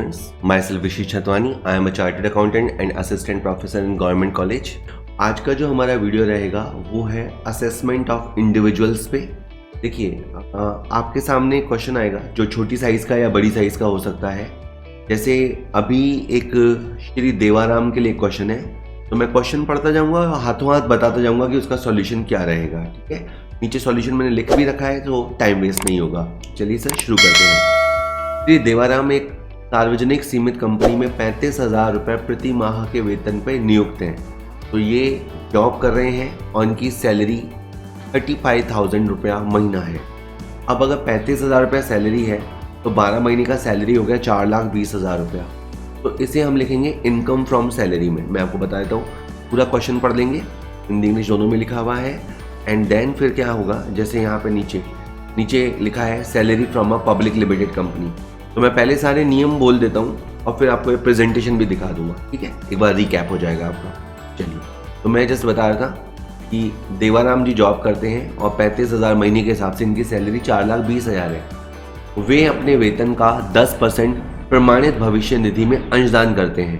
students, myself Vishesh Chatwani. I am a chartered accountant and assistant professor in government college. आज का जो हमारा video रहेगा वो है असेसमेंट ऑफ इंडिविजुअल्स पे। देखिए आपके सामने क्वेश्चन आएगा जो छोटी साइज़ का या बड़ी साइज़ का हो सकता है। जैसे अभी एक श्री देवाराम के लिए क्वेश्चन है, तो मैं क्वेश्चन पढ़ता जाऊंगा और हाथों हाथ बताता जाऊंगा कि उसका सॉल्यूशन क्या रहेगा। ठीक है, नीचे सॉल्यूशन मैंने लिख भी रखा है तो टाइम वेस्ट नहीं होगा। चलिए सर शुरू करते हैं। श्री देवाराम एक सार्वजनिक सीमित कंपनी में 35,000 रुपये प्रति माह के वेतन पे नियुक्त हैं। तो ये जॉब कर रहे हैं और इनकी सैलरी 35,000 रुपया महीना है। अब अगर 35,000 रुपया सैलरी है तो 12 महीने का सैलरी हो गया 4,20,000 रुपया। तो इसे हम लिखेंगे इनकम फ्रॉम सैलरी में। मैं आपको बता देता हूँ, पूरा क्वेश्चन पढ़ लेंगे, हिंदी इंग्लिश दोनों में लिखा हुआ है। एंड देन फिर क्या होगा, जैसे यहाँ पे नीचे लिखा है salary from a public limited company. तो मैं पहले सारे नियम बोल देता हूँ और फिर आपको ये प्रेजेंटेशन भी दिखा दूंगा। ठीक है, एक बार रिकैप हो जाएगा आपका। चलिए, तो मैं जस्ट बता रहा था कि देवाराम जी जॉब करते हैं और 35,000 महीने के हिसाब से इनकी सैलरी 4,20,000 है। वे अपने वेतन का 10% प्रमाणित भविष्य निधि में अंशदान करते हैं।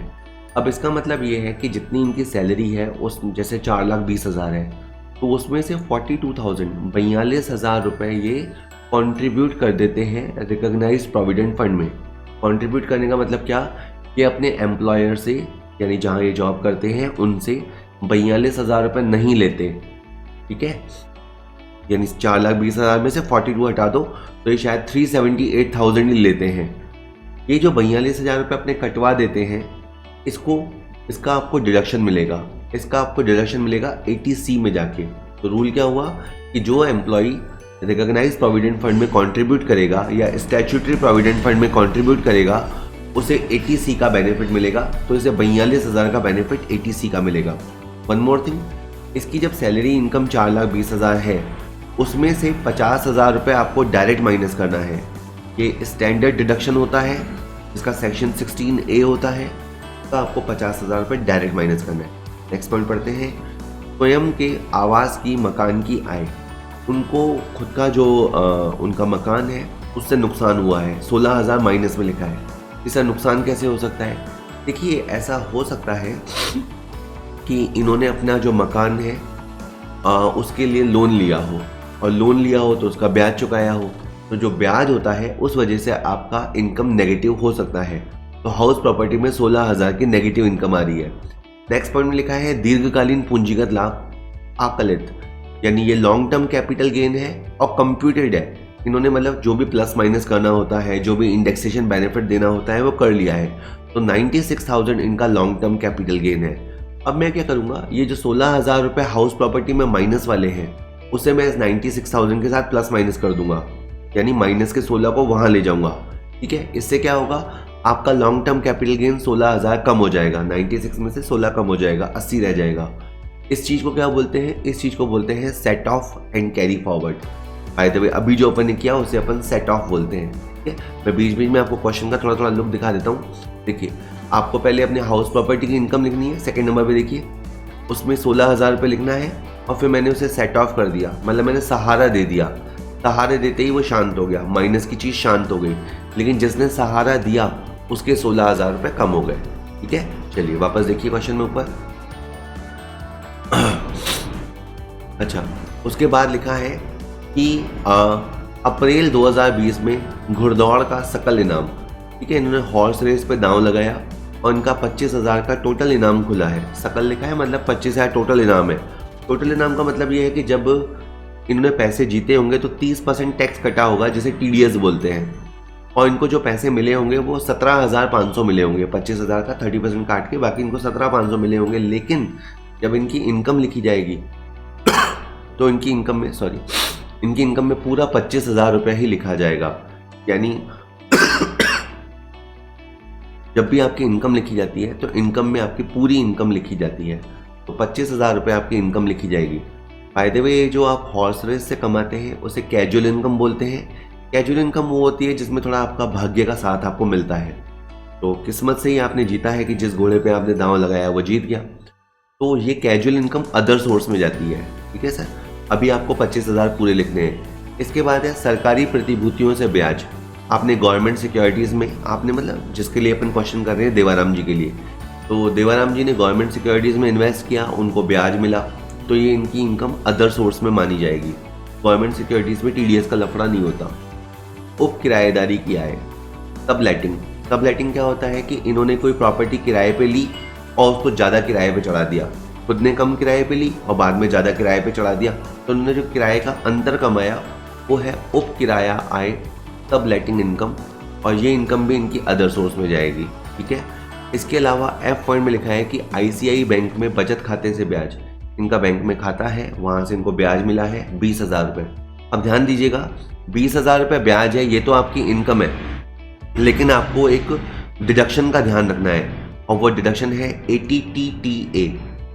अब इसका मतलब ये है कि जितनी इनकी सैलरी है उस जैसे 4,20,000 है, तो उसमें से 42,000 रुपये ये कंट्रीब्यूट कर देते हैं रिकॉग्नाइज्ड प्रोविडेंट फंड में। कंट्रीब्यूट करने का मतलब क्या, कि अपने एम्प्लॉयर से यानी जहाँ ये जॉब करते हैं उनसे 42,000 रुपये नहीं लेते। ठीक है, यानी 4,20,000 में से 42 हटा दो तो ये शायद 378,000 ही लेते हैं। ये जो 42,000 रुपये अपने कटवा देते हैं, इसका आपको डिडक्शन मिलेगा। इसका आपको डिडक्शन मिलेगा 80C में जाके। तो रूल क्या हुआ कि जो एम्प्लॉई रिकॉग्नाइज्ड प्रोविडेंट फंड में कंट्रीब्यूट करेगा या स्टैट्यूटरी प्रोविडेंट फंड में कंट्रीब्यूट करेगा उसे 80C का बेनिफिट मिलेगा। तो इसे 42,000 का बेनिफिट 80C का मिलेगा। वन मोर थिंग, इसकी जब सैलरी इनकम 4,20,000 है उसमें से 50,000 रुपये आपको डायरेक्ट माइनस करना है। ये स्टैंडर्ड डिडक्शन होता है, इसका सेक्शन 16A होता है, तो आपको 50,000 रुपये डायरेक्ट माइनस करना है। नेक्स्ट पॉइंट पढ़ते हैं। स्वयं के आवास की मकान की आय, उनको खुद का जो उनका मकान है उससे नुकसान हुआ है, 16,000 माइनस में लिखा है। इसका नुकसान कैसे हो सकता है? देखिए, ऐसा हो सकता है कि इन्होंने अपना जो मकान है उसके लिए लोन लिया हो, और लोन लिया हो तो उसका ब्याज चुकाया हो, तो जो ब्याज होता है उस वजह से आपका इनकम नेगेटिव हो सकता है। तो हाउस प्रॉपर्टी में 16,000 की नेगेटिव इनकम आ रही है। नेक्स्ट पॉइंट में लिखा है दीर्घकालीन पूंजीगत लाभ आकलित, यानी ये लॉन्ग टर्म कैपिटल गेन है और कंप्यूटेड है। इन्होंने मतलब जो भी प्लस माइनस करना होता है, जो भी इंडेक्सेशन बेनिफिट देना होता है वो कर लिया है। तो 96,000 इनका लॉन्ग टर्म कैपिटल गेन है। अब मैं क्या करूँगा, ये जो 16,000 रुपये हाउस प्रॉपर्टी में माइनस वाले हैं उसे मैं इस 96,000 के साथ प्लस माइनस कर दूंगा, यानी माइनस के 16 को वहाँ ले जाऊँगा। ठीक है, इससे क्या होगा, आपका लॉन्ग टर्म कैपिटल गेन 16,000 कम हो जाएगा, 96 में से 16 कम हो जाएगा, 80 रह जाएगा। इस चीज़ को क्या बोलते हैं, इस चीज़ को बोलते हैं set of and carry forward. By the way, अभी जो अपन ने किया उसे अपन सेट ऑफ बोलते हैं। ठीक है, मैं बीच बीच में आपको क्वेश्चन का थोड़ा लुक दिखा देता हूँ। देखिए, आपको पहले अपने हाउस प्रॉपर्टी की इनकम लिखनी है। सेकंड नंबर पे देखिए, उसमें 16,000 रुपये लिखना है और फिर मैंने उसे सेट ऑफ कर दिया, मतलब मैंने सहारा दे दिया। सहारा देते ही वो शांत हो गया, माइनस की चीज़ शांत हो गई, लेकिन जिसने सहारा दिया उसके 16,000 रुपये कम हो गए। ठीक है, चलिए वापस देखिए क्वेश्चन में ऊपर। अच्छा, उसके बाद लिखा है कि अप्रैल 2020 में घुड़दौड़ का सकल इनाम, ठीक है, इन्होंने हॉर्स रेस पे दांव लगाया और इनका 25,000 का टोटल इनाम खुला है। सकल लिखा है मतलब 25,000 टोटल इनाम है। टोटल इनाम का मतलब ये है कि जब इन्होंने पैसे जीते होंगे तो 30% टैक्स कटा होगा, जिसे TDS बोलते हैं, और इनको जो पैसे मिले होंगे वो 17,500 मिले होंगे। 25,000 का 30% काट के बाकी इनको 17,500 मिले होंगे। लेकिन जब इनकी इनकम लिखी जाएगी तो इनकी इनकम में पूरा 25,000 रुपये ही लिखा जाएगा। यानी जब भी आपकी इनकम लिखी जाती है तो इनकम में आपकी पूरी इनकम लिखी जाती है, तो 25,000 रुपये आपकी इनकम लिखी जाएगी। बाय द वे, जो आप हॉर्स रेस से कमाते हैं उसे कैजुअल इनकम बोलते हैं। कैजुअल इनकम वो होती है जिसमें थोड़ा आपका भाग्य का साथ आपको मिलता है। तो किस्मत से ही आपने जीता है कि जिस घोड़े पे आपने दांव लगाया वो जीत गया, तो ये कैजुअल इनकम अदर सोर्स में जाती है। ठीक है सर, अभी आपको 25,000 पूरे लिखने हैं। इसके बाद है सरकारी प्रतिभूतियों से ब्याज। आपने गवर्नमेंट सिक्योरिटीज़ में आपने मतलब जिसके लिए अपन क्वेश्चन कर रहे हैं देवाराम जी के लिए, तो देवाराम जी ने गवर्नमेंट सिक्योरिटीज़ में इन्वेस्ट किया, उनको ब्याज मिला, तो ये इनकी इनकम अदर सोर्स में मानी जाएगी। गवर्नमेंट सिक्योरिटीज़ में टीडीएस का लफड़ा नहीं होता। उप किराएदारी किया है। सब लेटिंग क्या होता है कि इन्होंने कोई प्रॉपर्टी किराए पे ली और उसको ज़्यादा किराए पे चढ़ा दिया। खुद ने कम किराए पे ली और बाद में ज़्यादा किराए पे चढ़ा दिया, तो उन्होंने जो किराए का अंतर कमाया वो है उप किराया आय, सब लेटिंग इनकम, और ये इनकम भी इनकी अदर सोर्स में जाएगी। ठीक है। इसके अलावा एफ पॉइंट में लिखा है कि आईसीआई बैंक में बचत खाते से ब्याज, इनका बैंक में खाता है, वहाँ से इनको ब्याज मिला है 20,000 रुपये। अब ध्यान दीजिएगा, 20,000 रुपये ब्याज है, ये तो आपकी इनकम है, लेकिन आपको एक डिडक्शन का ध्यान रखना है, और वो डिडक्शन है ATTTA।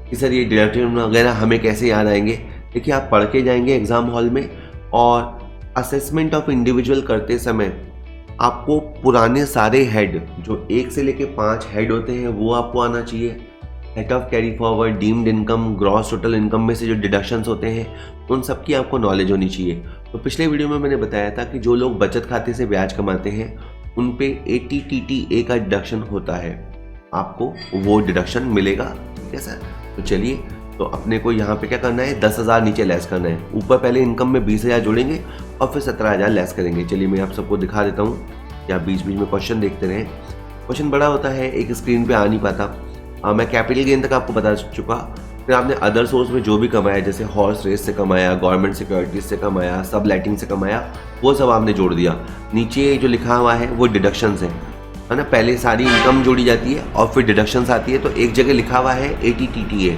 कि सर ये डिडक्शन वगैरह हमें कैसे याद आएंगे? देखिए, आप पढ़ के जाएंगे एग्जाम हॉल में, और असेसमेंट ऑफ इंडिविजुअल करते समय आपको पुराने सारे हेड जो 1 से लेके 5 हेड होते हैं वो आपको आना चाहिए। Head of carry forward, deemed income, gross total income में से जो डिडक्शंस होते हैं उन सब की आपको नॉलेज होनी चाहिए। तो पिछले वीडियो में मैंने बताया था कि जो लोग बचत खाते से ब्याज कमाते हैं उन पे ATTTA का डिडक्शन होता है, आपको वो डिडक्शन मिलेगा। ठीक है सर। तो चलिए, तो अपने को यहाँ पे क्या करना है, 10,000 नीचे लेस करना है। ऊपर पहले इनकम में 20,000 जोड़ेंगे और फिर 17,000 लेस करेंगे। चलिए मैं आप सबको दिखा देता हूँ, या बीच बीच में क्वेश्चन देखते रहें। क्वेश्चन बड़ा होता है, एक स्क्रीन पे आ नहीं पाता। मैं कैपिटल गेन तक आपको बता चुका, फिर आपने अदर सोर्स में जो भी कमाया, जैसे हॉर्स रेस से कमाया, गवर्नमेंट सिक्योरिटीज से कमाया, सब लाइटिंग से कमाया, वो सब आपने जोड़ दिया। नीचे जो लिखा हुआ है वो डिडक्शंस है ना। पहले सारी इनकम जोड़ी जाती है और फिर डिडक्शंस आती है, तो एक जगह लिखा हुआ है ATTTA,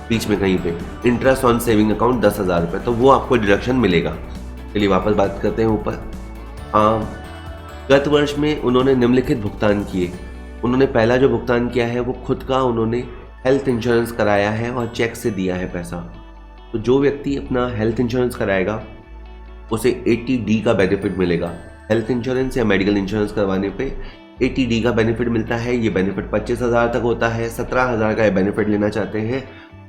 बीच में कहीं पे इंटरेस्ट ऑन सेविंग अकाउंट 10,000 रुपये, तो वो आपको डिडक्शन मिलेगा। चलिए वापस बात करते हैं ऊपर। गत वर्ष में उन्होंने निम्नलिखित भुगतान किए। उन्होंने पहला जो भुगतान किया है वो खुद का उन्होंने हेल्थ इंश्योरेंस कराया है और चेक से दिया है पैसा। तो जो व्यक्ति अपना हेल्थ इंश्योरेंस कराएगा उसे 80D का बेनिफिट मिलेगा। हेल्थ इंश्योरेंस या मेडिकल इंश्योरेंस करवाने पे 80D का बेनिफिट मिलता है। ये बेनिफिट 25,000 तक होता है। 17,000 का ये बेनिफिट लेना चाहते हैं,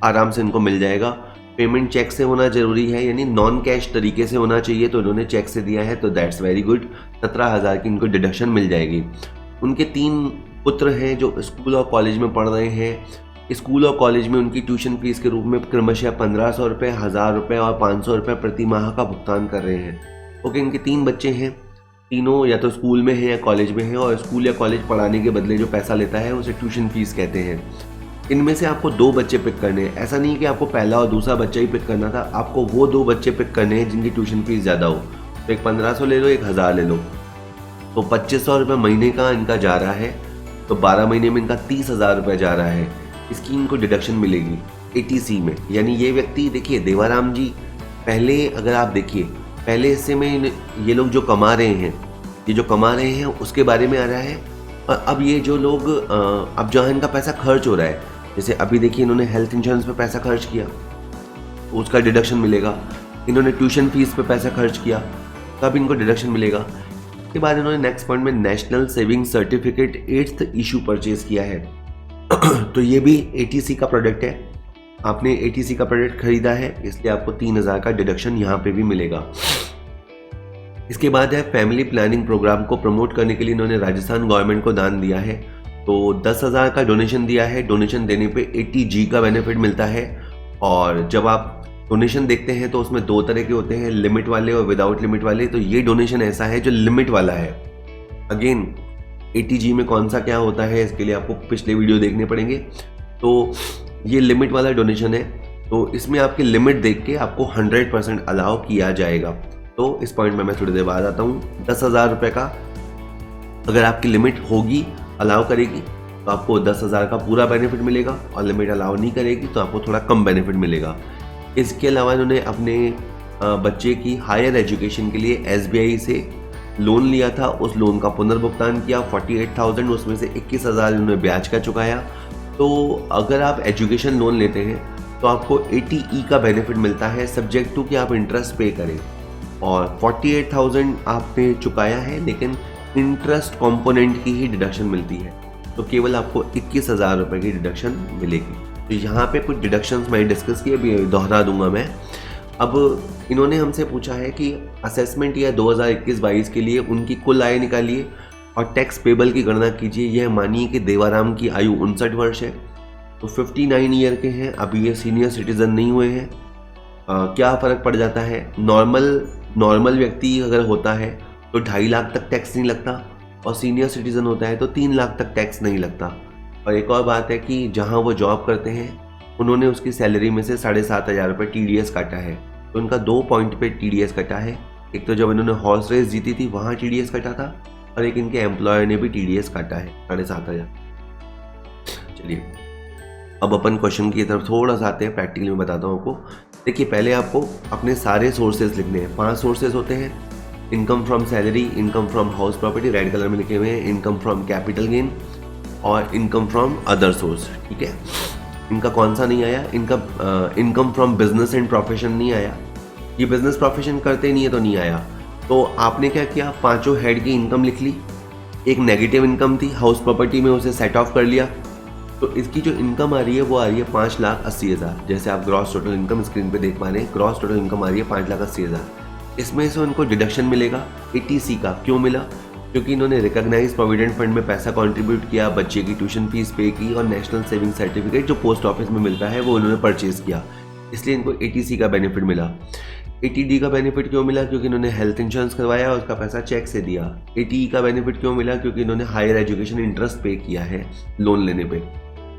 आराम से इनको मिल जाएगा। पेमेंट चेक से होना जरूरी है, यानी नॉन कैश तरीके से होना चाहिए, तो इन्होंने चेक से दिया है, तो दैट्स वेरी गुड। 17,000 की इनको डिडक्शन मिल जाएगी। उनके 3 पुत्र हैं जो स्कूल और कॉलेज में पढ़ रहे हैं। स्कूल और कॉलेज में उनकी ट्यूशन फीस के रूप में क्रमशः 1,500 रुपये, 1,000 रुपये और 500 रुपये प्रति माह का भुगतान कर रहे हैं। ओके, इनके 3 बच्चे हैं, तीनों या तो स्कूल में हैं या कॉलेज में हैं, और स्कूल या कॉलेज पढ़ाने के बदले जो पैसा लेता है उसे ट्यूशन फीस कहते हैं। इनमें से आपको 2 बच्चे पिक करने हैं। ऐसा नहीं कि आपको पहला और दूसरा बच्चा ही पिक करना था, आपको वो 2 बच्चे पिक करने हैं जिनकी ट्यूशन फीस ज़्यादा हो। तो एक 1,500 ले लो, एक 1,000 ले लो, तो 2,500 रुपये महीने का इनका जा रहा है, तो 12 महीने में इनका 30,000 रुपये जा रहा है। इसकी इनको डिडक्शन मिलेगी ATC में। यानी ये व्यक्ति, देखिए देवाराम जी, पहले अगर आप देखिए पहले हिस्से में ये लोग जो कमा रहे हैं, ये जो कमा रहे हैं उसके बारे में आ रहा है। और अब ये जो लोग अब जहाँ इनका पैसा खर्च हो रहा है, जैसे अभी देखिए इन्होंने हेल्थ इंश्योरेंस पे पैसा खर्च किया, तो उसका डिडक्शन मिलेगा। इन्होंने ट्यूशन फीस पे पैसा खर्च किया, तब इनको डिडक्शन मिलेगा। उसके बाद इन्होंने नेक्स्ट पॉइंट में national saving certificate 8th issue purchase किया है तो ये भी ATC का प्रोडक्ट है। आपने ATC का प्रोडक्ट खरीदा है, इसलिए आपको 3,000 का डिडक्शन यहाँ पे भी मिलेगा। इसके बाद है फैमिली प्लानिंग प्रोग्राम को प्रमोट करने के लिए इन्होंने राजस्थान गवर्नमेंट को दान दिया है, तो 10,000 का डोनेशन दिया है। डोनेशन देने पे 80G का बेनिफिट मिलता है। और जब आप डोनेशन देखते हैं तो उसमें 2 तरह के होते हैं, लिमिट वाले और विदाउट लिमिट वाले। तो ये डोनेशन ऐसा है जो लिमिट वाला है। अगेन 80G में कौन सा क्या होता है, इसके लिए आपको पिछले वीडियो देखने पड़ेंगे। तो ये लिमिट वाला डोनेशन है, तो इसमें आपकी लिमिट देख के आपको 100% अलाउ किया जाएगा। तो इस पॉइंट में मैं थोड़ी देर बाद आता हूँ। 10,000 रुपये का अगर आपकी लिमिट होगी, अलाउ करेगी, तो आपको 10,000 का पूरा बेनिफिट मिलेगा, और लिमिट अलाउ नहीं करेगी तो आपको थोड़ा कम बेनिफिट मिलेगा। इसके अलावा इन्होंने अपने बच्चे की हायर एजुकेशन के लिए SBI से लोन लिया था, उस लोन का पुनर्भुगतान किया 48,000, उसमें से 21,000 इन्होंने ब्याज का चुकाया। तो अगर आप एजुकेशन लोन लेते हैं तो आपको 80E का बेनिफिट मिलता है, सब्जेक्ट टू कि आप इंटरेस्ट पे करें। और 48,000 आपने चुकाया है, लेकिन इंटरेस्ट कंपोनेंट की ही डिडक्शन मिलती है, तो केवल आपको 21,000 रुपये की डिडक्शन मिलेगी। तो यहाँ पे कुछ डिडक्शंस मैंने डिस्कस किए, अभी दोहरा दूंगा मैं। अब इन्होंने हमसे पूछा है कि असेसमेंट ईयर 2021-22 के लिए उनकी कुल आय निकालिए और टैक्स पेबल की गणना कीजिए। यह मानिए कि देवाराम की आयु 59 वर्ष है, तो 59 ईयर के हैं, अभी ये सीनियर सिटीजन नहीं हुए हैं। क्या फ़र्क पड़ जाता है, नॉर्मल व्यक्ति अगर होता है तो 2.5 लाख तक टैक्स नहीं लगता, और सीनियर सिटीज़न होता है तो 3 लाख तक टैक्स नहीं लगता। और एक और बात है कि जहां वो जॉब करते हैं उन्होंने उसकी सैलरी में से 7,500 रुपये TDS काटा है, तो उनका 2 पॉइंट पे TDS कटा है। एक तो जब इन्होंने हॉर्स रेस जीती थी वहाँ TDS कटा था, और एक इनके एम्प्लॉयर ने भी TDS काटा है 7,500। चलिए अब अपन क्वेश्चन की तरफ थोड़ा सा आते हैं, प्रैक्टिकली मैं बताता हूँ आपको। देखिए पहले आपको अपने सारे सोर्सेज लिखने हैं। 5 सोर्सेज होते हैं, income from salary, income from house property, red colour में लिखे हुए हैं, इनकम फ्रॉम कैपिटल गेन और इनकम फ्रॉम अदर सोर्स। ठीक है, इनका कौन सा नहीं आया, इनका income from business and profession नहीं आया। ये बिजनेस प्रोफेशन करते नहीं है तो नहीं आया। तो आपने क्या किया, 5 हेड की इनकम लिख ली। एक नेगेटिव इनकम थी हाउस प्रॉपर्टी में, उसे सेट ऑफ कर लिया। तो इसकी जो इनकम आ रही है वो आ रही है 5,80,000। जैसे आप ग्रॉस टोटल इनकम स्क्रीन पे देख पा रहे हैं, ग्रॉस टोटल इनकम आ रही है 5,80,000। इसमें से उनको डिडक्शन मिलेगा ATC का। क्यों मिला, क्योंकि इन्होंने रिकॉग्नाइज प्रोविडेंट फंड में पैसा कंट्रीब्यूट किया, बच्चे की ट्यूशन फीस पे की, और नेशनल सेविंग सर्टिफिकेट जो पोस्ट ऑफिस में मिलता है वो उन्होंने परचेज किया, इसलिए इनको ATC का बेनिफिट मिला। ATD का बेनिफिट क्यों मिला, क्योंकि इन्होंने हेल्थ इंश्योरेंस करवाया और उसका पैसा चेक से दिया। ATE का बेनिफिट क्यों मिला, क्योंकि इन्होंने हायर एजुकेशन इंटरेस्ट पे किया है लोन लेने पे।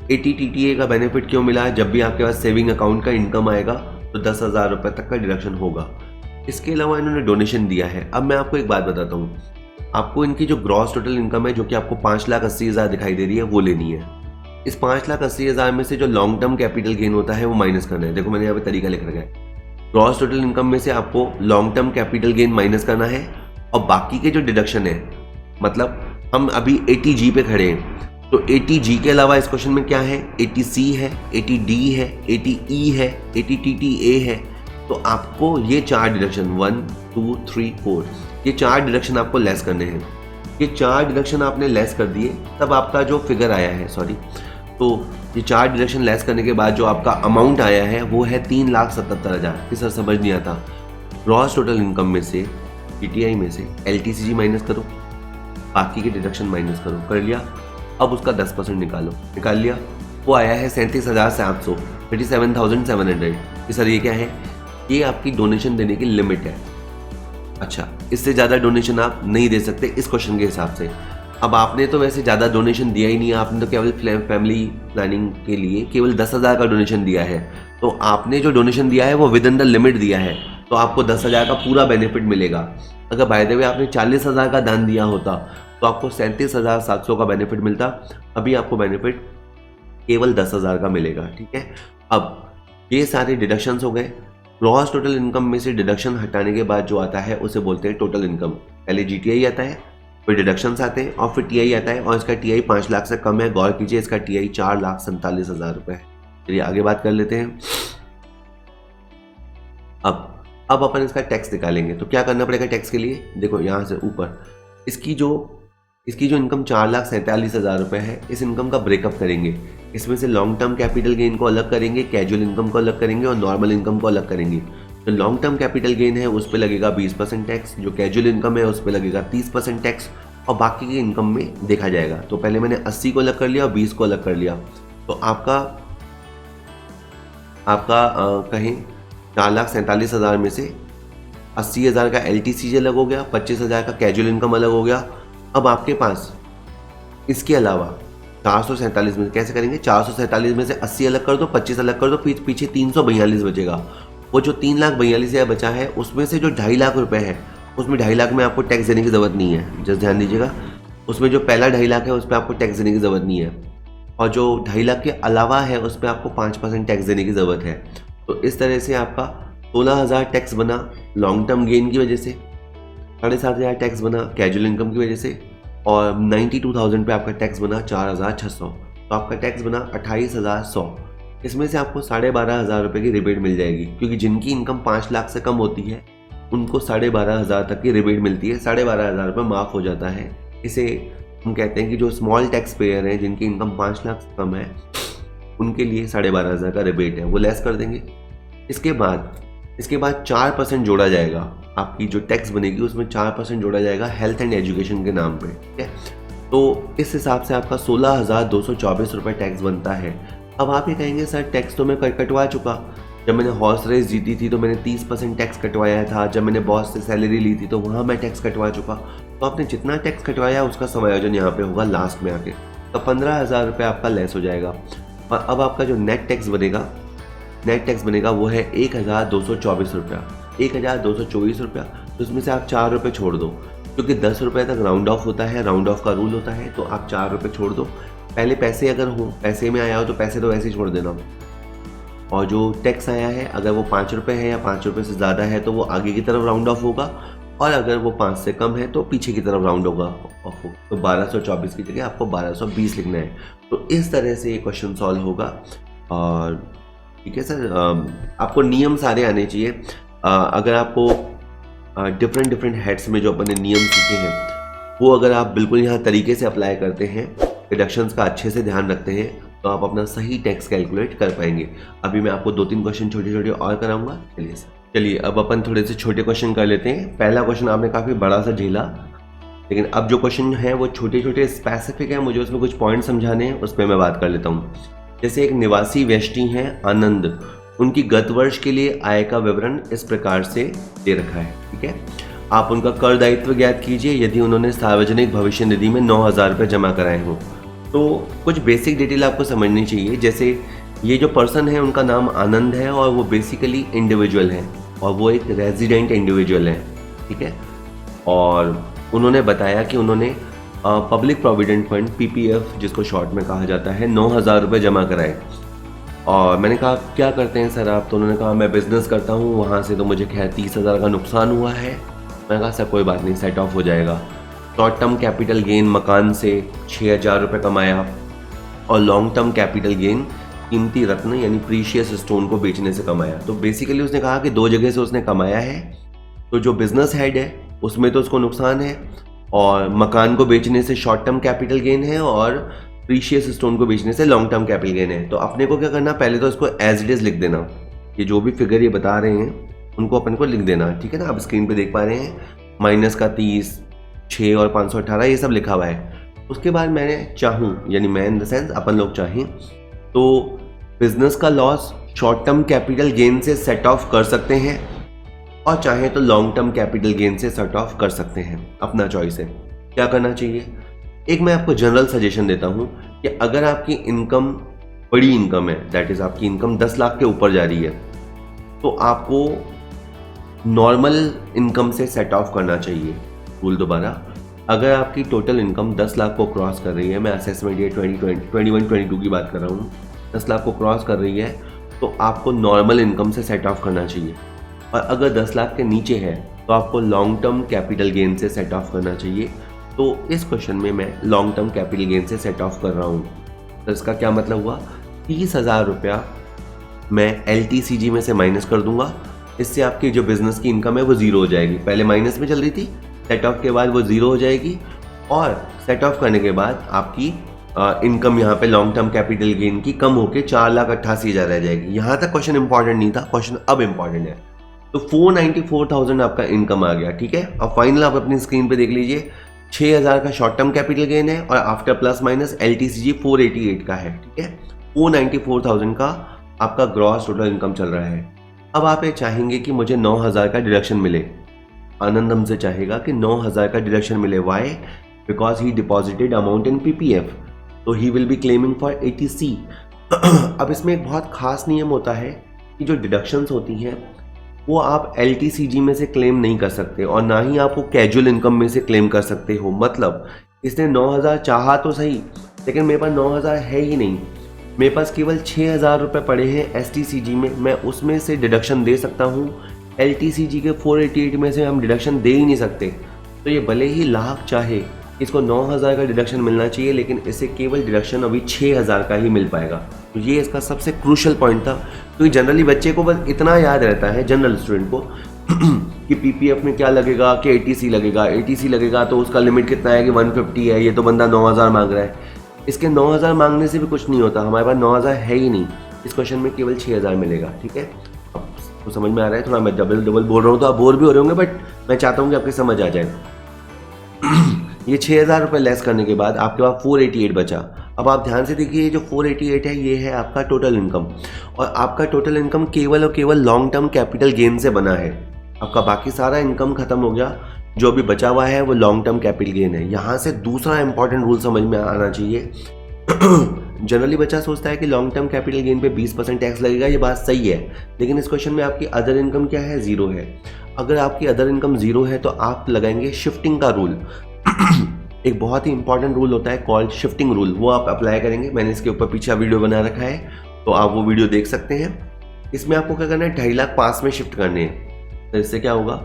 ATTTA का बेनिफिट क्यों मिला, जब भी आपके पास सेविंग अकाउंट का इनकम आएगा तो 10,000 रुपये तक का डिडक्शन होगा। इसके अलावा इन्होंने डोनेशन दिया है। अब मैं आपको एक बात बताता हूँ, आपको इनकी जो ग्रॉस टोटल इनकम है जो कि आपको 5,80,000 दिखाई दे रही है वो लेनी है। इस 5,80,000 में से जो लॉन्ग टर्म कैपिटल गेन होता है वो माइनस करना है। देखो मैंने यहाँ पे तरीका लिख रखा है, ग्रॉस टोटल इनकम में से आपको long term capital gain minus करना है, और बाकी के जो डिडक्शन है, मतलब हम अभी ATG पे खड़े हैं तो ATG के अलावा इस क्वेश्चन में क्या है, ATC है, ATD है, ATE है, ATTTA है। तो आपको ये 4 डिडक्शन 1 2 3 4 ये 4 डिडक्शन आपको लेस करने हैं। ये 4 डिडक्शन आपने लेस कर दिए तब आपका जो फिगर आया है, तो ये 4 डिडक्शन लेस करने के बाद जो आपका अमाउंट आया है वो है 3,77,000। कि सर समझ नहीं आता, ग्रॉस टोटल इनकम में से PTI में से LTCG माइनस करो, बाकी के डिडक्शन माइनस करो, कर लिया। अब उसका 10% निकाल लिया, वो आया है 37,700, 37,700। कि सर ये क्या है, ये आपकी डोनेशन देने की लिमिट है। अच्छा, इससे ज़्यादा डोनेशन आप नहीं दे सकते इस क्वेश्चन के हिसाब से। अब आपने तो वैसे ज़्यादा डोनेशन दिया ही नहीं है, आपने तो केवल फैमिली प्लानिंग के लिए केवल 10,000 का डोनेशन दिया है। तो आपने जो डोनेशन दिया है वो विद इन द लिमिट दिया है, तो आपको 10,000 का पूरा बेनिफिट मिलेगा। अगर बाय द वे आपने 40,000 का दान दिया होता तो आपको 37,700 का बेनिफिट मिलता। अभी आपको बेनिफिट केवल 10,000 का मिलेगा। ठीक है, अब ये सारे डिडक्शंस हो गए। ग्रॉस टोटल इनकम में से डिडक्शन हटाने के बाद जो आता है उसे बोलते हैं टोटल इनकम। पहले GTI आता है, फिर डिडक्शंस आते हैं और फिर TI आता है, और इसका TI 5 लाख से कम है। गौर कीजिए, इसका TI 4,47,000 रुपये है। चलिए आगे बात कर लेते हैं। अब अपन इसका टैक्स निकालेंगे, तो क्या करना पड़ेगा टैक्स के लिए। देखो यहाँ से ऊपर इसकी जो इनकम 4,47,000 रुपये है, इस इनकम का ब्रेकअप करेंगे। इसमें से लॉन्ग टर्म कैपिटल गेन को अलग करेंगे, कैजुअल इनकम को अलग करेंगे और नॉर्मल इनकम को अलग करेंगे। जो लॉन्ग टर्म कैपिटल गेन है उस पर लगेगा 20% टैक्स, जो कैजुअल इनकम है उस पर लगेगा 30% टैक्स, और बाकी की इनकम में देखा जाएगा। तो पहले मैंने 80 को अलग कर लिया और 20 को अलग कर लिया, तो आपका कहें 4,47,000 में से 80,000 का LTCG अलग हो गया, 25,000 का कैजुअल इनकम अलग हो गया। अब आपके पास इसके अलावा 447 में कैसे करेंगे, 447 में से 80 अलग कर दो, 25 अलग कर दो, पीछे 342 बचेगा। वो जो 3,42,000 बचा है उसमें से जो 2.5 लाख रुपए है, उसमें 2.5 लाख में आपको टैक्स देने की ज़रूरत नहीं है। जस्ट ध्यान दीजिएगा, उसमें जो पहला 2.5 लाख है उस पर आपको टैक्स देने की ज़रूरत नहीं है, और जो 2.5 लाख के अलावा है उस पर आपको 5% टैक्स देने की ज़रूरत है। तो इस तरह से आपका 16,000 टैक्स बना लॉन्ग टर्म गेन की वजह से, 7,500 टैक्स बना कैजुअल इनकम की वजह से, और 92,000 पे आपका टैक्स बना 4,600। तो आपका टैक्स बना 28,100। इसमें से आपको 12,500 रुपये की रिबेट मिल जाएगी, क्योंकि जिनकी इनकम 5 लाख से कम होती है उनको 12,500 तक की रिबेट मिलती है। 12,500 रुपये माफ़ हो जाता है। इसे हम कहते हैं कि जो स्मॉल टैक्स पेयर हैं जिनकी इनकम 5 लाख से कम है उनके लिए 12,500 का रिबेट है, वो लेस कर देंगे। इसके बाद इसके बाद 4% जोड़ा जाएगा, आपकी जो टैक्स बनेगी उसमें 4% जोड़ा जाएगा हेल्थ एंड एजुकेशन के नाम पे, ठीक है। तो इस हिसाब से आपका 16,224 रुपये टैक्स बनता है। अब आप ये कहेंगे सर टैक्स तो मैं कटवा चुका, जब मैंने हॉर्स रेस जीती थी तो मैंने 30% टैक्स कटवाया था, जब मैंने बॉस से सैलरी ली थी तो वहाँ मैं टैक्स कटवा चुका। तो आपने जितना टैक्स कटवाया उसका समायोजन यहाँ पे होगा लास्ट में आके, तो 15,000 रुपये आपका लेस हो जाएगा। और अब आपका जो नेट टैक्स बनेगा वो है 1,224 रुपया, 1,224 रुपया। तो उसमें से आप 4 रुपये छोड़ दो, क्योंकि 10 रुपये तक राउंड ऑफ होता है, राउंड ऑफ का रूल होता है, तो आप 4 रुपये छोड़ दो। पहले पैसे अगर हो, पैसे में आया हो तो पैसे तो वैसे ही छोड़ देना, और जो टैक्स आया है अगर वो 5 रुपये है या 5 रुपये से ज़्यादा है तो वो आगे की तरफ राउंड ऑफ होगा, और अगर वो 5 से कम है तो पीछे की तरफ राउंड होगा ऑफ होगा। तो 1224 की जगह आपको 1220 लिखना है। तो इस तरह से ये क्वेश्चन सॉल्व होगा। और ठीक है सर, आपको नियम सारे आने चाहिए। अगर आपको डिफरेंट हेड्स में जो अपने नियम सीखे हैं वो अगर आप बिल्कुल यहाँ तरीके से अप्लाई करते हैं, डिडक्शंस का अच्छे से ध्यान रखते हैं, तो आप अपना सही टैक्स कैलकुलेट कर पाएंगे। अभी मैं आपको 2-3 क्वेश्चन छोटे और कराऊंगा। चलिए अब अपन थोड़े से छोटे क्वेश्चन कर लेते हैं। पहला क्वेश्चन आपने काफ़ी बड़ा सा झेला, लेकिन अब जो क्वेश्चन है वो छोटे स्पेसिफिक है, मुझे उसमें कुछ पॉइंट समझाने हैं, उस पर मैं बात कर लेता हूँ। जैसे एक निवासी व्यष्टि हैं आनंद, उनकी गत वर्ष के लिए आय का विवरण इस प्रकार से दे रखा है, ठीक है। आप उनका कर दायित्व ज्ञात कीजिए यदि उन्होंने सार्वजनिक भविष्य निधि में 9,000 रुपये जमा कराए हों। तो कुछ बेसिक डिटेल आपको समझनी चाहिए। जैसे ये जो पर्सन है उनका नाम आनंद है और वो बेसिकली इंडिविजुअल है और वो एक रेजिडेंट इंडिविजुअल है, ठीक है। और उन्होंने बताया कि उन्होंने पब्लिक प्रोविडेंट फंड PPF जिसको शॉर्ट में कहा जाता है 9,000 रुपये जमा कराए। और मैंने कहा क्या करते हैं सर आप? तो उन्होंने कहा मैं बिज़नेस करता हूँ, वहाँ से तो मुझे खैर 30,000 का नुकसान हुआ है। मैंने कहा सर कोई बात नहीं, सेट ऑफ हो जाएगा। शॉर्ट टर्म कैपिटल गेन मकान से 6,000 रुपये कमाया, और लॉन्ग टर्म कैपिटल गेन कीमती रत्न यानी प्रीशियस स्टोन को बेचने से कमाया। तो बेसिकली उसने कहा कि 2 जगह से उसने कमाया है। तो जो बिजनेस हेड है उसमें तो उसको नुकसान है, और मकान को बेचने से शॉर्ट टर्म कैपिटल गेन है, और प्रीशियस स्टोन को बेचने से लॉन्ग टर्म कैपिटल गेन है। तो अपने को क्या करना, पहले तो इसको एज इट इज लिख देना। ये जो भी फिगर ये बता रहे हैं उनको अपन को लिख देना, ठीक है ना। आप स्क्रीन पे देख पा रहे हैं माइनस का 30, 6 और 518 ये सब लिखा हुआ है। उसके बाद मैंने चाहूँ, यानी मैं इन द सेंस अपन लोग चाहें तो बिजनेस का loss short term capital gain से सेट ऑफ कर सकते हैं, और चाहे तो लॉन्ग टर्म कैपिटल गेन से सेट ऑफ कर सकते हैं, अपना चॉइस है। क्या करना चाहिए? एक मैं आपको जनरल सजेशन देता हूं कि अगर आपकी इनकम बड़ी इनकम है, दैट इज आपकी इनकम 10 लाख के ऊपर जा रही है, तो आपको नॉर्मल इनकम से सेट ऑफ करना चाहिए। रूल दोबारा, अगर आपकी टोटल इनकम 10 लाख को क्रॉस कर रही है, मैं असेसमेंट ईयर 2021-22 की बात कर रहा हूँ, 10 लाख को क्रॉस कर रही है तो आपको नॉर्मल इनकम से सेट ऑफ करना चाहिए। और अगर 10 लाख के नीचे है तो आपको लॉन्ग टर्म कैपिटल गेन से सेट ऑफ करना चाहिए। तो इस क्वेश्चन में मैं लॉन्ग टर्म कैपिटल गेन से सेट ऑफ कर रहा हूँ। तो इसका क्या मतलब हुआ, 30,000 रुपया मैं LTCG में से माइनस कर दूंगा। इससे आपकी जो बिजनेस की इनकम है वो जीरो हो जाएगी। पहले माइनस में चल रही थी, सेट ऑफ के बाद वो जीरो हो जाएगी, और सेट ऑफ करने के बाद आपकी इनकम यहाँ पे लॉन्ग टर्म कैपिटल गेन की कम होकर 4,88,000 रह जाएगी। यहाँ तक क्वेश्चन इंपॉर्टेंट नहीं था, क्वेश्चन अब इंपॉर्टेंट है। तो 494,000 आपका इनकम आ गया, ठीक है। अब फाइनल आप अपनी स्क्रीन पे देख लीजिए, 6,000 का शॉर्ट टर्म कैपिटल गेन है और आफ्टर प्लस माइनस LTCG 488 का है, ठीक है। 494,000 का आपका ग्रॉस टोटल इनकम चल रहा है। अब आप ये चाहेंगे कि मुझे 9,000 का डिडक्शन मिले। आनंद हमसे चाहेगा कि 9,000 का डिडक्शन मिले। Why? Because he deposited amount in PPF, तो he will be claiming for 80C। अब इसमें एक बहुत खास नियम होता है कि जो डिडक्शंस होती हैं वो आप LTCG में से क्लेम नहीं कर सकते, और ना ही आप वो कैजुअल इनकम में से क्लेम कर सकते हो। मतलब इसने 9,000 चाहा तो सही, लेकिन मेरे पास 9,000 है ही नहीं, मेरे पास केवल 6,000 रुपये पड़े हैं STCG में, मैं उसमें से डिडक्शन दे सकता हूँ। LTCG के 488 में से हम डिडक्शन दे ही नहीं सकते। तो ये भले ही लाख चाहे, इसको 9,000 का डिडक्शन मिलना चाहिए, लेकिन इसे केवल डिडक्शन अभी 6,000 का ही मिल पाएगा। तो ये इसका सबसे क्रूशल पॉइंट था, क्योंकि जनरली बच्चे को बस इतना याद रहता है, जनरल स्टूडेंट को कि PPF में क्या लगेगा कि ATC लगेगा, ATC लगेगा तो उसका लिमिट कितना है कि 150 है, ये तो बंदा 9,000 मांग रहा है। इसके 9,000 मांगने से भी कुछ नहीं होता, हमारे पास 9,000 है ही नहीं। इस क्वेश्चन में केवल 6,000 मिलेगा, ठीक है। आपको समझ में आ रहा है? थोड़ा मैं डबल बोल रहा हूँ तो आप बोर भी हो रहे होंगे, बट मैं चाहता हूँ कि आपकी समझ आ जाए। ये 6,000 रुपये लेस करने के बाद आपके पास 488 बचा। अब आप ध्यान से देखिए, जो 488 है ये है आपका टोटल इनकम, और आपका टोटल इनकम केवल और केवल लॉन्ग टर्म कैपिटल गेन से बना है। आपका बाकी सारा इनकम खत्म हो गया, जो भी बचा हुआ है वो लॉन्ग टर्म कैपिटल गेन है। यहाँ से दूसरा इंपॉर्टेंट रूल समझ में आना चाहिए। जनरली बच्चा सोचता है कि लॉन्ग टर्म कैपिटल गेन पे 20% टैक्स लगेगा, ये बात सही है, लेकिन इस क्वेश्चन में आपकी अदर इनकम क्या है? 0 है। अगर आपकी अदर इनकम 0 है तो आप लगाएंगे शिफ्टिंग का रूल। एक बहुत ही इंपॉर्टेंट रूल होता है कॉल्ड शिफ्टिंग रूल, वो आप अप्लाई करेंगे। मैंने इसके ऊपर पीछे वीडियो बना रखा है, तो आप वो वीडियो देख सकते हैं। इसमें आपको क्या करना है? 2.5 लाख पास में शिफ्ट करने हैं। तो इससे क्या होगा?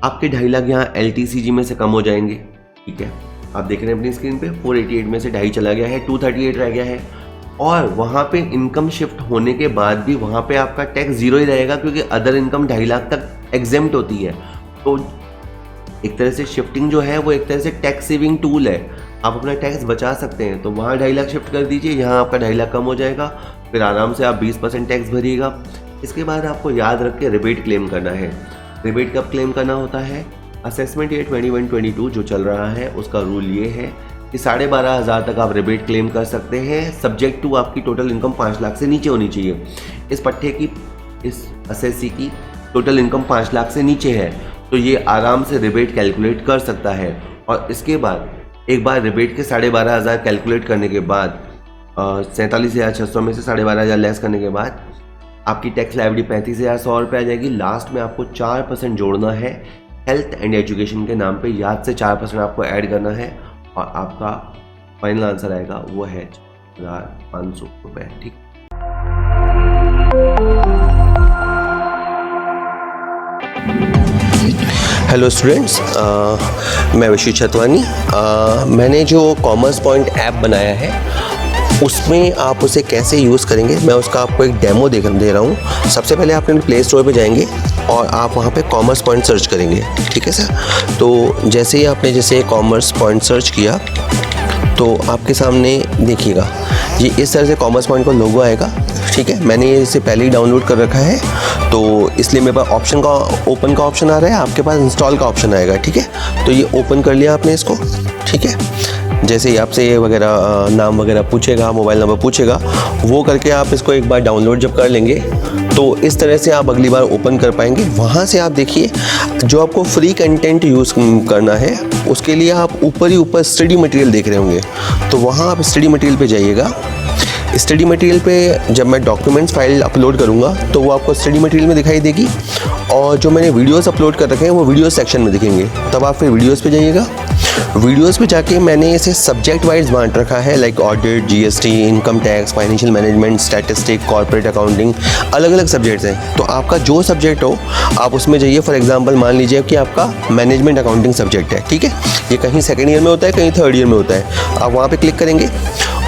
आपके 2.5 लाख यहाँ LTCG में से कम हो जाएंगे। ठीक है, आप देख रहे हैं अपनी स्क्रीन पे 488 में से 2.5 चला गया है, 238 रह गया है। और वहाँ पे इनकम शिफ्ट होने के बाद भी वहाँ पे आपका टैक्स 0 ही रहेगा, क्योंकि अदर इनकम 2.5 लाख तक एग्जेम्प्ट होती है। तो एक तरह से शिफ्टिंग जो है वो एक तरह से टैक्स सेविंग टूल है, आप अपना टैक्स बचा सकते हैं। तो वहाँ 2.5 लाख शिफ्ट कर दीजिए, यहाँ आपका 2.5 लाख कम हो जाएगा, फिर आराम से आप 20% टैक्स भरिएगा। इसके बाद आपको याद रख के रिबेट क्लेम करना है। रिबेट कब क्लेम करना होता है? असेसमेंट ईयर 21-22 जो चल रहा है उसका रूल ये है कि 12,500 तक आप रिबेट क्लेम कर सकते हैं, सब्जेक्ट टू आपकी टोटल इनकम 5 लाख से नीचे होनी चाहिए। इस पट्टे की, इस असेसी की टोटल इनकम 5 लाख से नीचे है, तो ये आराम से रिबेट कैलकुलेट कर सकता है। और इसके बाद एक बार रिबेट के 12,500 कैलकुलेट करने के बाद 47,600 में से 12,500 लेस करने के बाद आपकी टैक्स लायबिलिटी 35,100 रुपये आ जाएगी। लास्ट में आपको 4% जोड़ना है हेल्थ एंड एजुकेशन के नाम पे, याद से 4% आपको ऐड करना है, और आपका फाइनल आंसर आएगा वो है 4,500 रुपये। ठीक, हेलो स्टूडेंट्स, मैं विशु छतवानी। मैंने जो कॉमर्स पॉइंट ऐप बनाया है उसमें आप उसे कैसे यूज़ करेंगे, मैं उसका आपको एक डेमो दे रहा हूँ। सबसे पहले आप अपने प्ले स्टोर पे जाएंगे और आप वहाँ पे कॉमर्स पॉइंट सर्च करेंगे। ठीक है सर? तो जैसे ही आपने कॉमर्स पॉइंट सर्च किया तो आपके सामने देखिएगा ये इस तरह से कॉमर्स पॉइंट का लोगो आएगा। ठीक है, मैंने इसे पहले ही डाउनलोड कर रखा है, तो इसलिए मेरे पास ऑप्शन का ओपन का ऑप्शन आ रहा है, आपके पास इंस्टॉल का ऑप्शन आएगा। ठीक है, तो ये ओपन कर लिया आपने इसको। ठीक है, जैसे ही आपसे ये वगैरह नाम वगैरह पूछेगा, मोबाइल नंबर पूछेगा, वो करके आप इसको एक बार डाउनलोड जब कर लेंगे तो इस तरह से आप अगली बार ओपन कर पाएंगे। वहाँ से आप देखिए जो आपको फ्री कंटेंट यूज़ करना है उसके लिए आप ऊपर ही ऊपर स्टडी मटेरियल देख रहे होंगे, तो वहाँ आप स्टडी मटेरियल पे जाइएगा। स्टडी मटेरियल पे जब मैं डॉक्यूमेंट्स फाइल अपलोड करूँगा तो वो आपको स्टडी मटेरियल में दिखाई देगी, और जो मैंने वीडियोस अपलोड कर रखे हैं वो वीडियो सेक्शन में दिखेंगे। तब आप फिर वीडियोस पे जाइएगा। वीडियोस पे जाके मैंने इसे सब्जेक्ट वाइज बांट रखा है, like audit, GST, income tax, financial management, statistic, corporate accounting, अलग अलग सब्जेक्ट्स हैं। तो आपका जो सब्जेक्ट हो आप उसमें जाइए। फॉर एग्जांपल मान लीजिए कि आपका मैनेजमेंट अकाउंटिंग सब्जेक्ट है। ठीक है, ये कहीं सेकेंड ईयर में होता है, कहीं थर्ड ईयर में होता है। आप वहाँ पर क्लिक करेंगे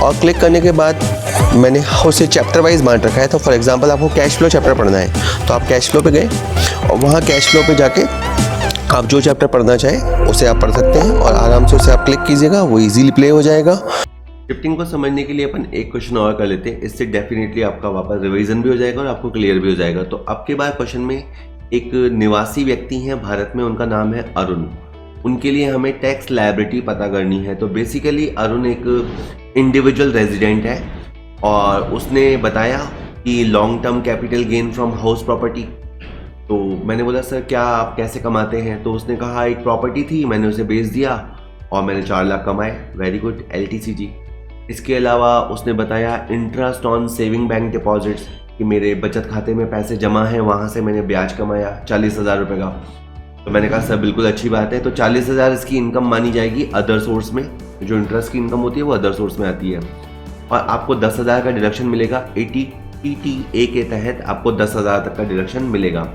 और क्लिक करने के बाद मैंने उसे चैप्टर वाइज बांट रखा है। तो फॉर एग्जांपल आपको कैश फ्लो चैप्टर पढ़ना है, तो आप कैश फ्लो पे गए और वहाँ कैश फ्लो पे जाके आप जो चैप्टर पढ़ना चाहें उसे आप पढ़ सकते हैं, और आराम से उसे आप क्लिक कीजिएगा, वो इजीली प्ले हो जाएगा। शिफ्टिंग को समझने के लिए अपन एक क्वेश्चन और कर लेते हैं, इससे डेफिनेटली आपका वापस रिवीजन भी हो जाएगा और आपको क्लियर भी हो जाएगा। तो आपके बाद क्वेश्चन में एक निवासी व्यक्ति हैं भारत में, उनका नाम है अरुण। उनके लिए हमें टैक्स लायबिलिटी पता करनी है। तो बेसिकली अरुण एक इंडिविजुअल रेजिडेंट है और उसने बताया कि long term capital gain from house property. तो मैंने बोला सर क्या आप कैसे कमाते हैं? तो उसने कहा एक प्रॉपर्टी थी, मैंने उसे बेच दिया और मैंने 4 लाख कमाए। Very good, LTCG। इसके अलावा उसने बताया interest on saving bank deposits, कि मेरे बचत खाते में पैसे जमा हैं, वहाँ से मैंने ब्याज कमाया 40,000 रुपये का। तो मैंने कहा सर बिल्कुल अच्छी बात है। तो 40,000 इसकी इनकम मानी जाएगी अदर सोर्स में, जो इंटरेस्ट की इनकम होती है वो अदर सोर्स में आती है, और आपको 10,000 का डिडक्शन मिलेगा। 80TTA के तहत आपको 10,000 तक का डिडक्शन मिलेगा।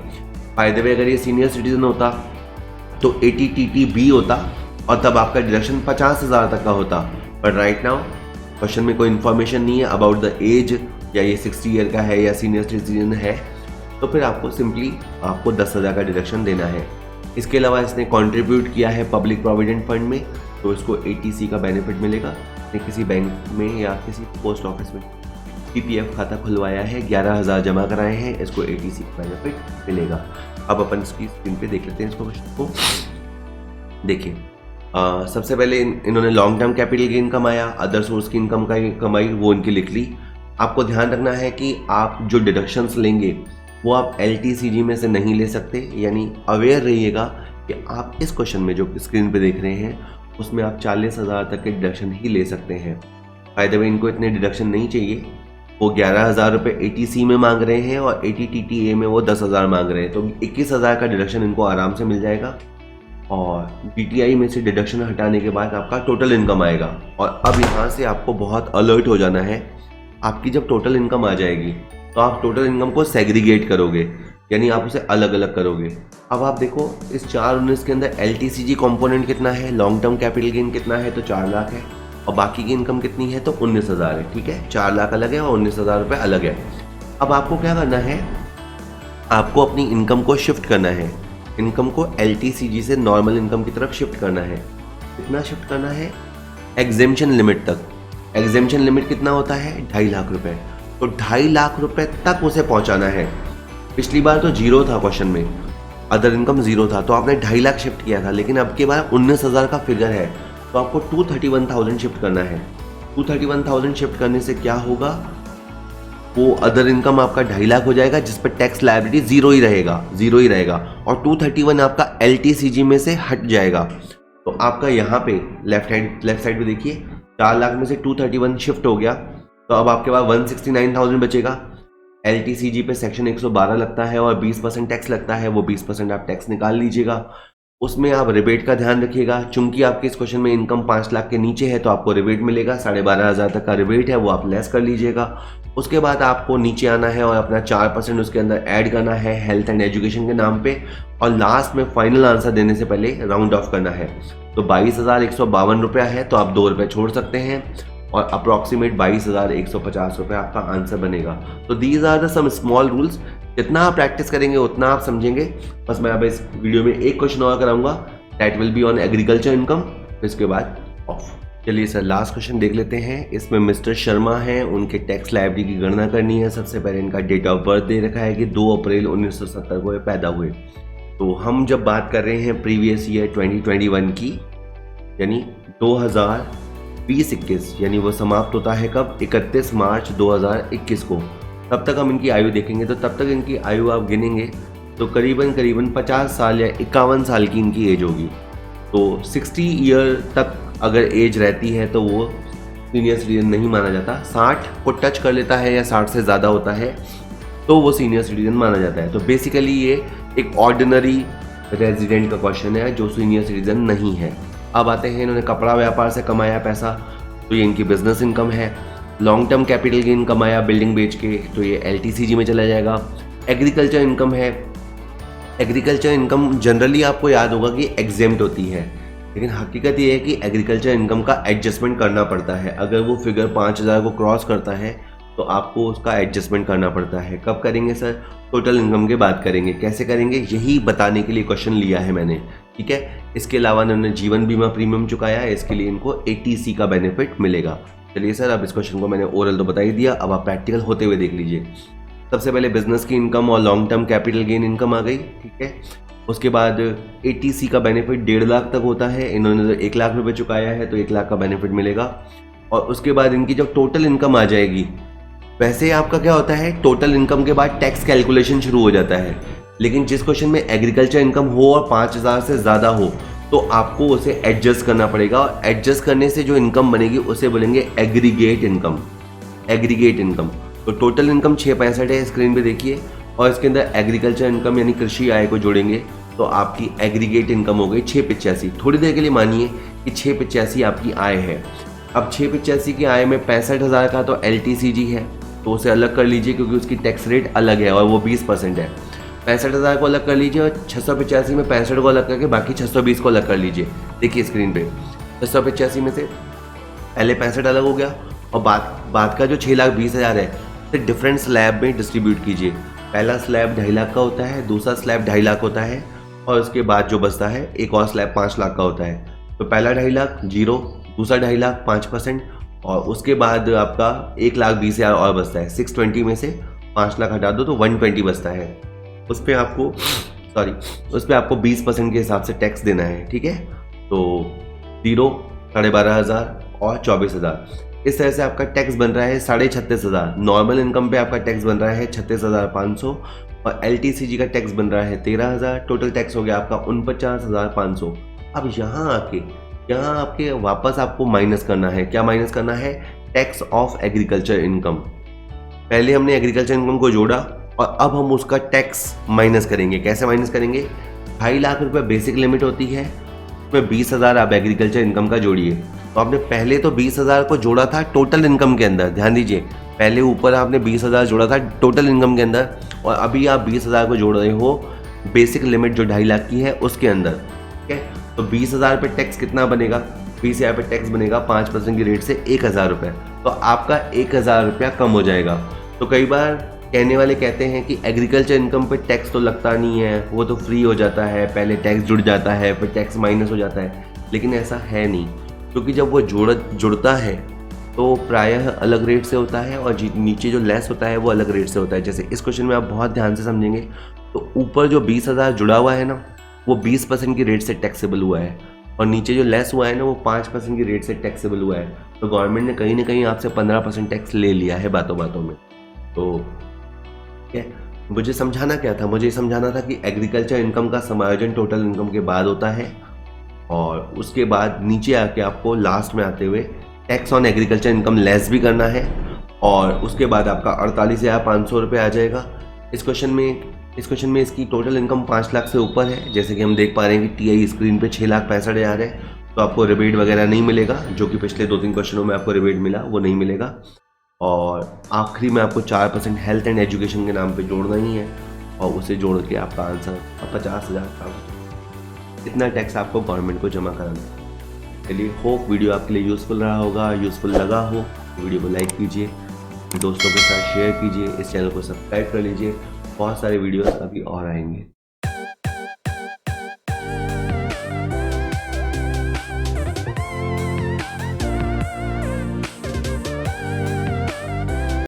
फायदे में अगर ये सीनियर सिटीजन होता तो 80TTB होता और तब आपका डिडक्शन 50,000 तक का होता। बट राइट नाउ क्वेश्चन में कोई इन्फॉर्मेशन नहीं है अबाउट द एज, या ये 60 ईयर का है या सीनियर सिटीजन है, तो फिर आपको सिंपली आपको 10,000 का डिडक्शन देना है। इसके अलावा इसने कंट्रीब्यूट किया है पब्लिक प्रोविडेंट फंड में, तो इसको ATC का बेनिफिट मिलेगा किसी बैंक में या किसी पोस्ट ऑफिस में। पीपीएफ खाता खुलवाया है, 11,000 जमा कराए हैं, इसको एटीसी का बेनिफिट मिलेगा। अब अपन इसकी स्क्रीन पे देख लेते हैं इसको क्वेश्चन को। देखिए सबसे पहले इन्होंने लॉन्ग टर्म कैपिटल गेन कमाया, अदर सोर्स की इनकम का कमाई वो इनकी लिख ली। आपको ध्यान रखना है कि आप जो डिडक्शंस लेंगे वो आप LTCG में से नहीं ले सकते, यानी अवेयर रहिएगा कि आप इस क्वेश्चन में जो स्क्रीन पे देख रहे हैं उसमें आप 40,000 तक के डिडक्शन ही ले सकते हैं। फायदे में इनको इतने डिडक्शन नहीं चाहिए। वो 11,000 रुपये ATC में मांग रहे हैं और ATTTA में वो 10,000 मांग रहे हैं, तो 21,000 का डिडक्शन इनको आराम से मिल जाएगा। और DTI में से डिडक्शन हटाने के बाद आपका टोटल इनकम आएगा। और अब यहाँ से आपको बहुत अलर्ट हो जाना है। आपकी जब टोटल इनकम आ जाएगी तो आप टोटल इनकम को सेग्रीगेट करोगे, यानी आप उसे अलग अलग करोगे। अब आप देखो इस 419 के अंदर LTCG कंपोनेंट कितना है, लॉन्ग टर्म कैपिटल गेन कितना है, तो 4 लाख है, और बाकी की इनकम कितनी है तो 19,000 है। ठीक है, 4 लाख अलग है और 19,000 रुपये अलग है। अब आपको क्या करना है, आपको अपनी इनकम को शिफ्ट करना है। इनकम को LTCG से नॉर्मल इनकम की तरफ शिफ्ट करना है। कितना शिफ्ट करना है, एग्जेम्पशन लिमिट तक। एग्जेम्पशन लिमिट कितना होता है, 2.5 लाख रुपए। तो 2.5 लाख रुपए तक उसे पहुंचाना है। पिछली बार तो 0 था क्वेश्चन में, अदर इनकम 0 था, तो आपने 2.5 लाख शिफ्ट किया था, लेकिन अब के बार 19,000 का फिगर है, तो आपको 231,000 शिफ्ट करना है। 231,000 शिफ्ट करने से क्या होगा, वो अदर इनकम आपका 2.5 लाख हो जाएगा, जिस पर टैक्स लायबिलिटी 0 ही रहेगा, और 231 आपका LTCG में से हट जाएगा। तो आपका यहाँ पे लेफ्ट साइड पे देखिए 4 लाख में से 231 शिफ्ट हो गया, तो अब आपके पास 169,000 बचेगा। LTCG पे सेक्शन 112 लगता है और 20% टैक्स लगता है, वो 20% आप टैक्स निकाल लीजिएगा। उसमें आप रिबेट का ध्यान रखिएगा, चूंकि आपके इस क्वेश्चन में इनकम 5 लाख के नीचे है तो आपको रिबेट मिलेगा, 12,500 तक का रिबेट है, वो आप लेस कर लीजिएगा। उसके बाद आपको नीचे आना है और अपना 4% उसके अंदर ऐड करना है हेल्थ एंड एजुकेशन के नाम पे, और लास्ट में फाइनल आंसर देने से पहले राउंड ऑफ करना है। तो 22,152 रुपया है, तो आप 2 रुपये छोड़ सकते हैं, और अप्रॉक्सीमेट 22,150 रुपये आपका आंसर बनेगा। तो these are the some small rules. जितना आप प्रैक्टिस करेंगे उतना आप समझेंगे। बस मैं अब इस वीडियो में एक क्वेश्चन और कराऊंगा, that will be on agriculture income, इसके बाद ऑफ। चलिए सर लास्ट क्वेश्चन देख लेते हैं। इसमें मिस्टर शर्मा हैं, उनके टैक्स लायबिलिटी की गणना करनी है। सबसे पहले इनका डेट ऑफ बर्थ दे रखा है कि 2 अप्रैल 1970 को ये पैदा हुए। तो हम जब बात कर रहे हैं प्रीवियस ईयर 2021 की, यानी 2020-21, यानी वो समाप्त होता है कब, 31 मार्च 2021 को। तब तक हम इनकी आयु देखेंगे, तो तब तक इनकी आयु आप गिनेंगे तो करीबन 50 साल या 51 साल की इनकी एज होगी। तो 60 ईयर तक अगर एज रहती है तो वो सीनियर सिटीजन नहीं माना जाता। 60 को टच कर लेता है या 60 से ज़्यादा होता है तो वो सीनियर सिटीजन माना जाता है। तो बेसिकली ये एक ऑर्डिनरी रेजिडेंट का क्वेश्चन है जो सीनियर सिटीजन नहीं है। अब आते हैं, इन्होंने कपड़ा व्यापार से कमाया पैसा, तो ये इनकी बिजनेस इनकम है। लॉन्ग टर्म कैपिटल गेन कमाया बिल्डिंग बेच के, तो ये LTCG में चला जाएगा। एग्रीकल्चर इनकम है। एग्रीकल्चर इनकम जनरली आपको याद होगा कि एग्जेम्प्ट होती है, लेकिन हकीकत ये है कि एग्रीकल्चर इनकम का एडजस्टमेंट करना पड़ता है। अगर वो फिगर 5,000 को क्रॉस करता है तो आपको उसका एडजस्टमेंट करना पड़ता है। कब करेंगे सर, टोटल इनकम के बाद करेंगे। कैसे करेंगे यही बताने के लिए क्वेश्चन लिया है मैंने, ठीक है। इसके अलावा इन्होंने जीवन बीमा प्रीमियम चुकाया है, इसके लिए इनको ATC का बेनिफिट मिलेगा। चलिए सर, अब इस क्वेश्चन को मैंने ओरल तो बता ही दिया, अब आप प्रैक्टिकल होते हुए देख लीजिए। सबसे पहले बिजनेस की इनकम और long term capital gain income आ गई, ठीक है। उसके बाद ATC का बेनिफिट 1.5 लाख तक होता है। इन्होंने 1 लाख रुपए चुकाया है तो 1 लाख का बेनिफिट मिलेगा। और उसके बाद इनकी जब टोटल इनकम आ जाएगी, वैसे आपका क्या होता है, टोटल इनकम के बाद टैक्स कैलकुलेशन शुरू हो जाता है। लेकिन जिस क्वेश्चन में एग्रीकल्चर इनकम हो और 5,000 से ज़्यादा हो तो आपको उसे एडजस्ट करना पड़ेगा, और एडजस्ट करने से जो इनकम बनेगी उसे बोलेंगे एग्रीगेट इनकम। एग्रीगेट इनकम, तो टोटल इनकम 665 है, स्क्रीन पे देखिए, और इसके अंदर एग्रीकल्चर इनकम यानी कृषि आय को जोड़ेंगे तो आपकी एग्रीगेट इनकम हो गई 685। थोड़ी देर के लिए मानिए कि 685 आपकी आय है। अब 685 की आय में 65,000 का तो LTCG है, तो उसे अलग कर लीजिए क्योंकि उसकी टैक्स रेट अलग है और वो 20% है। 65,000 को अलग कर लीजिए और 685 में 65 को अलग करके बाकी 620 को अलग कर लीजिए। देखिए स्क्रीन पे 685 में से पहले 65 अलग हो गया, और बाद का जो 6,20,000 है तो डिफरेंट स्लैब में डिस्ट्रीब्यूट कीजिए। पहला स्लैब 2.5 लाख का होता है, दूसरा स्लैब 2.5 लाख होता है, और उसके बाद जो बचता है एक और स्लैब 5 लाख का होता है। तो पहला 2.5 लाख 0, दूसरा 2.5 लाख 5%, और उसके बाद आपका 1,20,000 और बचता है। 620 में से 5 लाख हटा दो तो 120 बचता है। उस पर आपको 20% के हिसाब से टैक्स देना है, ठीक है। तो 0, 12,500 और 24,000, इस तरह से आपका टैक्स बन रहा है 36,500। नॉर्मल इनकम पे आपका टैक्स बन रहा है 36,500 और LTCG का टैक्स बन रहा है 13,000। टोटल टैक्स हो गया आपका 49,500। अब यहाँ आपके वापस आपको माइनस करना है। क्या माइनस करना है? Tax of agriculture income. पहले हमने एग्रीकल्चर इनकम को जोड़ा और अब हम उसका टैक्स माइनस करेंगे। कैसे माइनस करेंगे? 2.5 लाख रुपए बेसिक लिमिट होती है, उसमें 20,000 आप एग्रीकल्चर इनकम का जोड़िए। तो आपने पहले तो 20,000 को जोड़ा था टोटल इनकम के अंदर, ध्यान दीजिए, पहले ऊपर आपने 20,000 जोड़ा था टोटल इनकम के अंदर और अभी आप 20,000 को जोड़ रहे हो बेसिक लिमिट जो 2.5 लाख की है उसके अंदर, ठीक है। तो 20,000 पे टैक्स कितना बनेगा? 20,000 पे टैक्स बनेगा 5% की रेट से 1,000 रुपये। तो आपका 1,000 रुपया कम हो जाएगा। तो कई बार कहने वाले कहते हैं कि एग्रीकल्चर इनकम पे टैक्स तो लगता नहीं है, वो तो फ्री हो जाता है, पहले टैक्स जुड़ जाता है फिर टैक्स माइनस हो जाता है। लेकिन ऐसा है नहीं, क्योंकि जब वो जुड़ता है तो प्रायः अलग रेट से होता है और नीचे जो लेस होता है वो अलग रेट से होता है। जैसे इस क्वेश्चन में आप बहुत ध्यान से समझेंगे तो ऊपर जो 20,000 जुड़ा हुआ है ना, वो 20% की रेट से टैक्सेबल हुआ है और नीचे जो लेस हुआ है ना, वो 5% की रेट से टैक्सेबल हुआ है। तो गवर्नमेंट ने कहीं ना कहीं आपसे 15% टैक्स ले लिया है बातों बातों में। तो मुझे समझाना क्या था? मुझे समझाना था कि एग्रीकल्चर इनकम का समायोजन टोटल इनकम के बाद होता है और उसके बाद नीचे आके आपको लास्ट में आते हुए tax on agriculture income less भी करना है और उसके बाद आपका 48,500 रुपये आ जाएगा। इस क्वेश्चन में इसकी टोटल इनकम 5 लाख से ऊपर है। जैसे कि हम देख पा रहे हैं कि TI स्क्रीन पे 6,65,000 है, तो आपको रिबेट वगैरह नहीं मिलेगा, जो कि पिछले 2-3 क्वेश्चनों में आपको रिबेट मिला वो नहीं मिलेगा। और आखिरी में आपको 4% हेल्थ एंड एजुकेशन के नाम पे जोड़ना ही है और उसे जोड़ के आपका आंसर 50,000 का इतना टैक्स आपको गवर्नमेंट को जमा कराना है। चलिए, होप वीडियो आपके लिए यूज़फुल रहा होगा, यूज़फुल लगा हो वीडियो को लाइक कीजिए, दोस्तों के साथ शेयर कीजिए, इस चैनल को सब्सक्राइब कर लीजिए। बहुत सारे वीडियोस अभी और आएंगे।